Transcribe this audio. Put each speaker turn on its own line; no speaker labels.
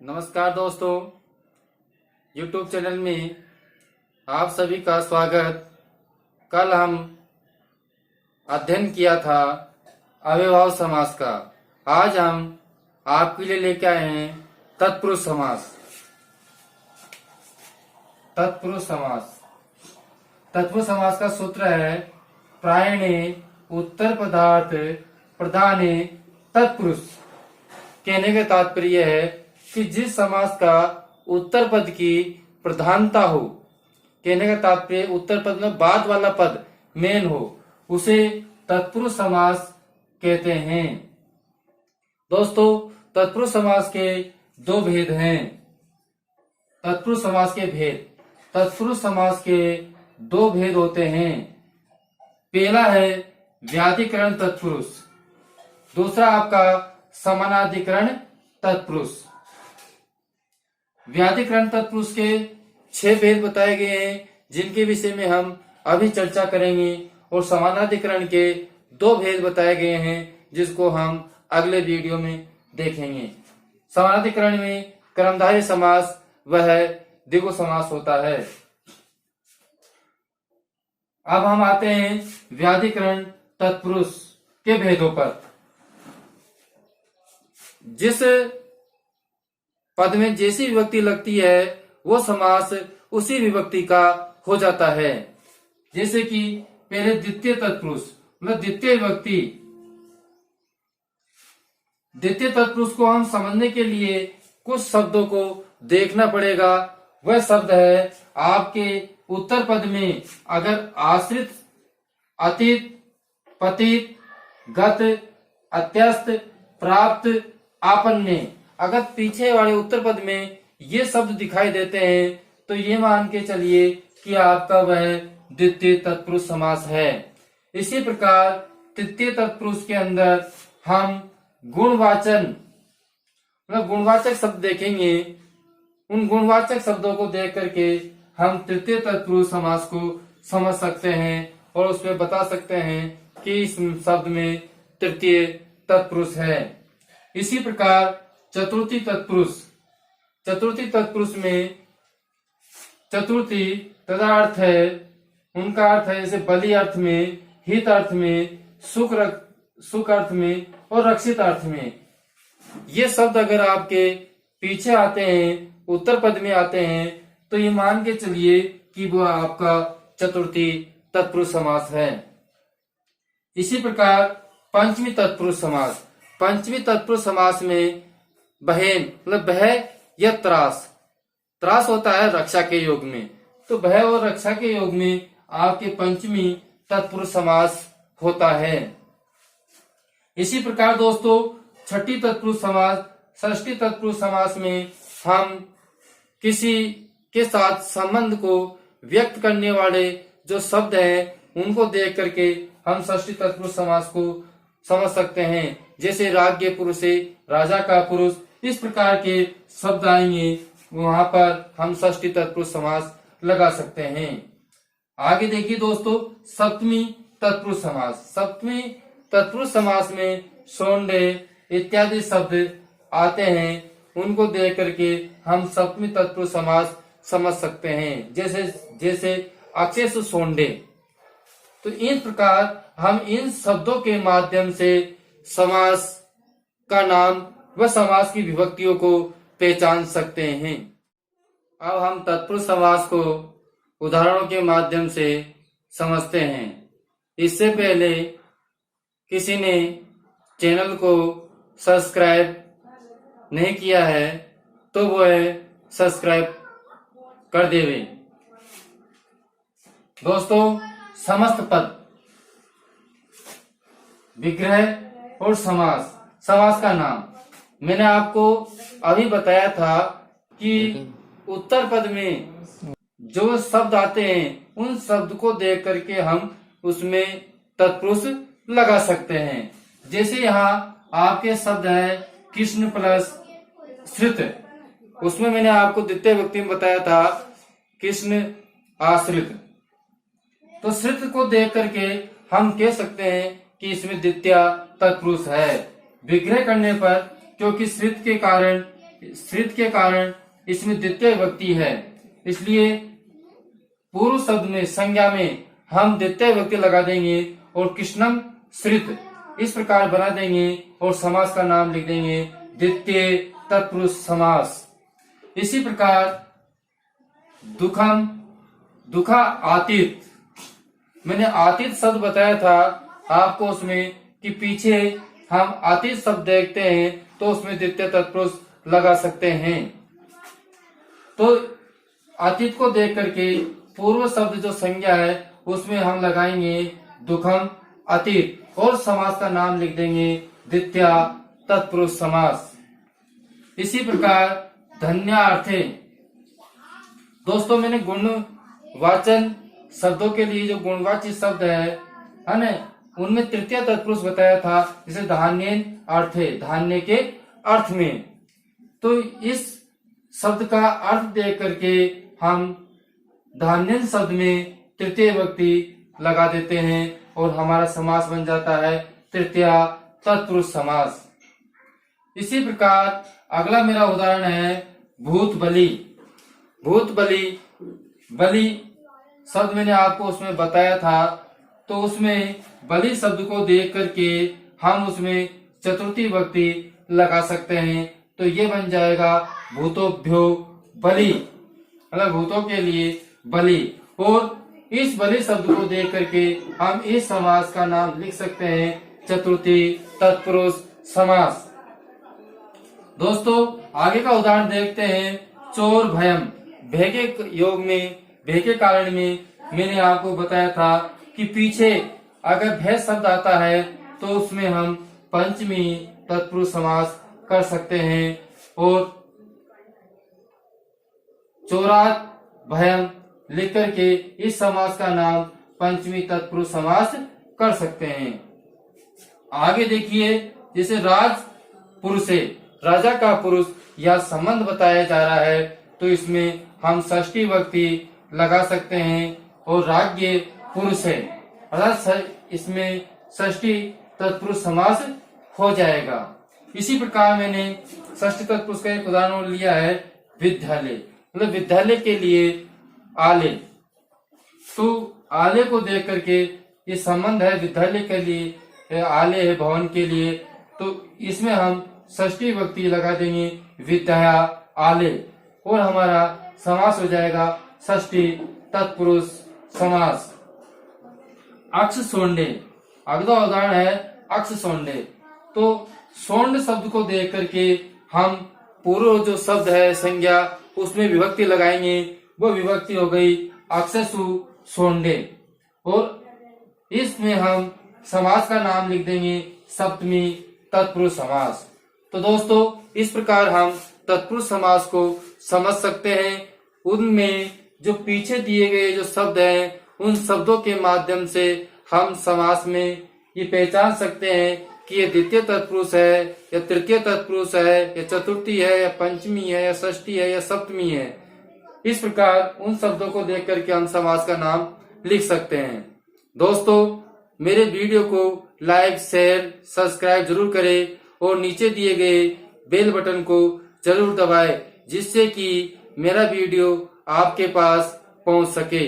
नमस्कार दोस्तों, YouTube channel में आप सभी का स्वागत। कल हम अध्ययन किया था अव्ययभाव समास का। आज हम आपके लिए लेके आए हैं तत्पुरुष समास। तत्पुरुष समास तत्पुरुष समास का सूत्र है प्रायणे उत्तर पदार्थ प्रधाने तत्पुरुष। कहने का तात्पर्य है कि जिस समास का उत्तर पद की प्रधानता हो, कहने का तात्पर्य उत्तर पद में बाद वाला पद मेन हो, उसे तत्पुरुष समास कहते हैं। दोस्तों, तत्पुरुष समास के दो भेद हैं। तत्पुरुष समास के भेद, तत्पुरुष समास के दो भेद होते हैं। पहला है व्याधिकरण तत्पुरुष, दूसरा आपका समानाधिकरण तत्पुरुष। व्याधिकरण तत्पुरुष के 6 भेद बताए गए हैं, जिनके विषय में हम अभी चर्चा करेंगे, और समानाधिकरण के 2 भेद बताए गए हैं, जिसको हम अगले वीडियो में देखेंगे। समानाधिकरण में कर्मधारय समास वह द्विगु समास होता है। अब हम आते हैं व्याधिकरण तत्पुरुष के भेदों पर। जिस पद में जैसी विभक्ति लगती है वो समास उसी विभक्ति का हो जाता है। जैसे कि पहले द्वितीय तत्पुरुष मतलब द्वितीय विभक्ति। द्वितीय तत्पुरुष को हम समझने के लिए कुछ शब्दों को देखना पड़ेगा। वह शब्द है आपके उत्तर पद में अगर आश्रित, अतीत, पतित, गत, अत्यस्त, प्राप्त, आपन्य, अगर पीछे वाले उत्तर पद में ये शब्द दिखाई देते हैं तो ये मान के चलिए कि आपका वह द्वितीय तत्पुरुष समास है। इसी प्रकार तृतीय तत्पुरुष के अंदर हम गुणवाचन मतलब गुणवाचक शब्द देखेंगे। उन गुणवाचक शब्दों को देख करके हम तृतीय तत्पुरुष समास को समझ सकते हैं और उसमें बता सकते हैं कि इस शब्द में तृतीय तत्पुरुष है। इसी प्रकार चतुर्थी तत्पुरुष, चतुर्थी तत्पुरुष में चतुर्थी तदा अर्थ है, उनका अर्थ है जैसे बलि अर्थ में, हित अर्थ में, सुख अर्थ में और रक्षित अर्थ में। ये शब्द अगर आपके पीछे आते हैं, उत्तर पद में आते हैं, तो ये मान के चलिए कि वो आपका चतुर्थी तत्पुरुष समास है। इसी प्रकार पंचमी तत्पुरुष समास, पंचमी तत्पुरुष समास में बहन मतलब बह या त्रास, त्रास होता है रक्षा के योग में, तो बह और रक्षा के योग में आपके पंचमी तत्पुरुष समास होता है। इसी प्रकार दोस्तों छठी तत्पुरुष समास, षष्ठी तत्पुरुष समास में हम किसी के साथ संबंध को व्यक्त करने वाले जो शब्द हैं उनको देख करके हम षष्ठी तत्पुरुष समास को समझ सकते हैं। जैसे राज्ञ पुरुषे, राजा का पुरुष, इस प्रकार के शब्द आएंगे, वहां पर हम षष्ठी तत्पुरुष समास लगा सकते हैं। आगे देखिए दोस्तों सप्तमी तत्पुरुष समास। सप्तमी तत्पुरुष समास में सोंडे इत्यादि शब्द आते हैं, उनको देख करके हम सप्तमी तत्पुरुष समास समझ सकते हैं। जैसे अक्षेश सोंडे। तो इन प्रकार हम इन शब्दों के माध्यम से समास का नाम व समास की विभक्तियों को पहचान सकते हैं। अब हम तत्पुरुष समास को उदाहरणों के माध्यम से समझते हैं। इससे पहले किसी ने चैनल को सब्सक्राइब नहीं किया है तो वह सब्सक्राइब कर देवे। दोस्तों समस्त पद, विग्रह और समास, समास का नाम मैंने आपको अभी बताया था कि उत्तर पद में जो शब्द आते हैं उन शब्द को देख करके हम उसमें तत्पुरुष लगा सकते हैं। जैसे यहाँ आपके शब्द है कृष्ण प्लस श्रित, उसमें मैंने आपको द्वितीय विभक्ति में बताया था कृष्ण आश्रित। तो श्रित को देख करके हम कह सकते हैं कि इसमें द्वितीय तत्पुरुष है। विग्रह करने पर क्योंकि श्रित के कारण श्रित के कारण इसमें द्वितीय विभक्ति है, इसलिए पूर्व शब्द में संज्ञा में हम द्वितीय विभक्ति लगा देंगे और कृष्णम श्रित इस प्रकार बना देंगे और समास का नाम लिख देंगे द्वितीय तत्पुरुष समास। इसी प्रकार दुखम, दुखा आतिथ, मैंने आतिथ शब्द बताया था आपको उसमें कि पीछे हम आतिथ शब्द देखते हैं तो उसमें द्वितीय तत्पुरुष लगा सकते हैं। तो आतिथ को देख करके पूर्व शब्द जो संज्ञा है उसमें हम लगाएंगे दुखम अतीत और समास का नाम लिख देंगे द्वितीय तत्पुरुष समास। इसी प्रकार धन्यार्थे, दोस्तों मैंने गुणवाचन शब्दों के लिए जो गुणवाची शब्द है ना, उनमें तृतीय तत्पुरुष बताया था, जैसे धान्येन अर्थे, धान्य के अर्थ में। तो इस शब्द का अर्थ देख करके हम धान्यन शब्द में तृतीय विभक्ति लगा देते हैं और हमारा समास बन जाता है तृतीय तत्पुरुष समास। इसी प्रकार अगला मेरा उदाहरण है भूत बलि। भूत बलि, बलि शब्द मैंने आपको उसमें बताया था, तो उसमें बलि शब्द को देख करके हम उसमें चतुर्थी विभक्ति लगा सकते हैं। तो ये बन जाएगा भूतोभ्यो बलि, मतलब भूतों के लिए बलि। और इस बलि शब्द को देख करके हम इस समास का नाम लिख सकते हैं चतुर्थी तत्पुरुष समास। दोस्तों आगे का उदाहरण देखते हैं चोर भयम। भय के योग में, भय के कारण में मैंने आपको बताया था कि पीछे अगर भय शब्द आता है तो उसमें हम पंचमी तत्पुरुष समास कर सकते हैं और चोरात भयम लिख करके इस समास का नाम पंचमी तत्पुरुष समास कर सकते हैं। आगे देखिए, जैसे राज पुरुषे, राजा का पुरुष या संबंध बताया जा रहा है, तो इसमें हम षष्ठी विभक्ति लगा सकते हैं और राज्य पुरुष है, अर्थात इसमें षष्ठी तत्पुरुष समास हो जाएगा। इसी प्रकार मैंने षष्ठी तत्पुरुष का एक उदाहरण लिया है विद्यालय, मतलब विद्यालय के लिए आले। तो आले को देख करके ये संबंध है विद्यालय के लिए, आले है भवन के लिए, तो इसमें हम षष्ठी विभक्ति लगा देंगे विद्या आले और हमारा समास हो जाएगा षष्ठी तत्पुरुष समास। अक्ष सोंडे, अगला उदाहरण है अक्ष सोंडे। तो सोंड शब्द को देख करके हम पूर्व जो शब्द है संज्ञा उसमें विभक्ति लगाएंगे, वो विभक्ति हो गई अक्षसु सोंडे और इसमें हम समास का नाम लिख देंगे सप्तमी तत्पुरुष समास। तो दोस्तों इस प्रकार हम तत्पुरुष समास को समझ सकते हैं। उनमें जो पीछे दिए गए जो शब्द हैं उन शब्दों के माध्यम से हम समास में ये पहचान सकते हैं कि ये द्वितीय तत्पुरुष है या तृतीय तत्पुरुष है या चतुर्थी है या पंचमी है या षष्ठी है या सप्तमी है। इस प्रकार उन शब्दों को देख करके हम समास का नाम लिख सकते हैं। दोस्तों मेरे वीडियो को लाइक, शेयर, सब्सक्राइब जरूर करें और नीचे दिए गए बेल बटन को जरूर दबाएं, जिससे कि मेरा वीडियो आपके पास पहुंच सके।